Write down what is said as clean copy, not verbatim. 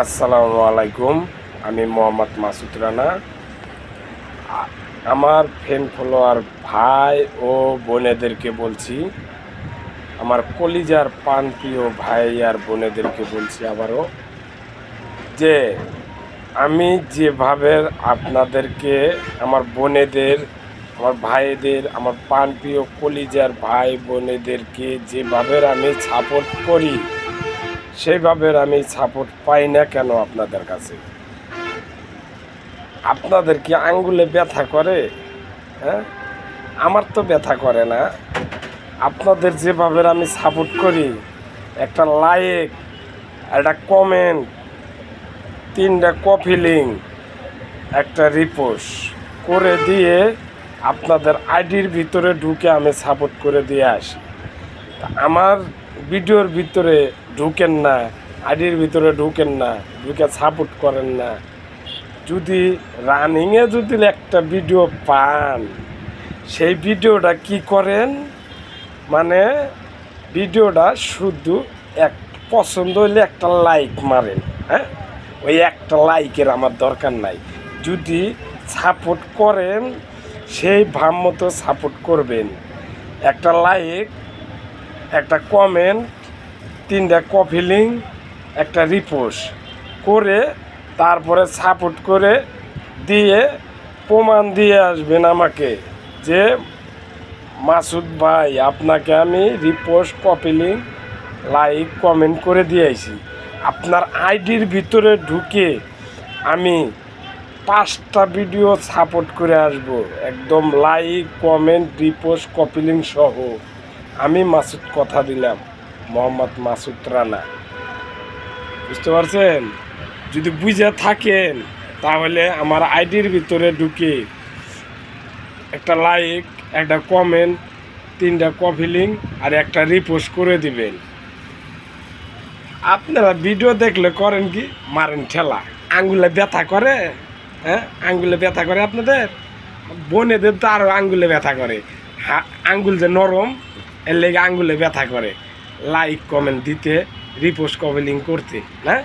আসসালামু আলাইকুম। আমি মোহাম্মদ মাসুদ রানা। আমার ফ্যান ফলোয়ার ভাই ও বোনেদেরকে বলছি, আমার কলিজার প্রাণপ্রিয় ভাই আর বোনেদেরকে বলছি আবারও, যে আমি যেভাবে আপনাদেরকে, আমার বোনেদের, আমার ভাইদের, আমার প্রাণপ্রিয় কলিজার ভাই বোনেদেরকে যেভাবে আমি সাপোর্ট করি, সেইভাবে আমি সাপোর্ট পাই না কেন আপনাদের কাছে? আপনাদের কি আঙ্গুলে ব্যথা করে? হ্যাঁ, আমার তো ব্যথা করে না। আপনাদের যেভাবে আমি সাপোর্ট করি, একটা লাইক, একটা কমেন্ট, 3টা কপি লিঙ্ক, একটা রিপোস্ট করে দিয়ে আপনাদের আইডির ভিতরে ঢুকে আমি সাপোর্ট করে দিয়ে আসি। আমার ভিডিওর ভিতরে ঢুকেন না, আইডির ভিতরে ঢুকেন না, ঢুকে সাপোর্ট করেন না। যদি রানিংয়ে যদি একটা ভিডিও পান, সেই ভিডিওটা কি করেন, মানে ভিডিওটা শুধু এক পছন্দ হইলে একটা লাইক মারেন। হ্যাঁ, ওই একটা লাইকের আমার দরকার নাই। যদি সাপোর্ট করেন, সেই ভাব মতো সাপোর্ট করবেন। একটা লাইক, একটা কমেন্ট, 3টা কপি লিঙ্ক, একটা রিপোস্ট করে তারপরে সাপোর্ট করে দিয়ে প্রমাণ দিয়ে আসবেন আমাকে, যে মাসুদ ভাই, আপনাকে আমি repost, copy link, like, comment করে দিয়েছি। আপনার আইডির ভিতরে ঢুকে আমি 5টা ভিডিও সাপোর্ট করে আসব, একদম like, comment, repost, copy link সহ। আমি মাসুদ কথা দিলাম, মোহাম্মদ মাসুদ রানা। বুঝতে পারছেন? যদি বুঝে থাকেন তাহলে আমার আইডির ভিতরে ঢুকে একটা লাইক, একটা কমেন্ট, 3টা কপি লিঙ্ক আর একটা রিপোস্ট করে দিবেন। আপনারা ভিডিও দেখলে করেন কি, মারেন ঠেলা। আঙ্গুলে ব্যথা করে? হ্যাঁ, আঙ্গুলে ব্যথা করে আপনাদের? বোনেদের তো আরও আঙ্গুলে ব্যথা করে। আঙ্গুল যে নরম, এর লেগে আঙ্গুলে ব্যথা করে লাইক কমেন্ট দিতে, রিপোস্ট কপি লিঙ্ক করতে, না?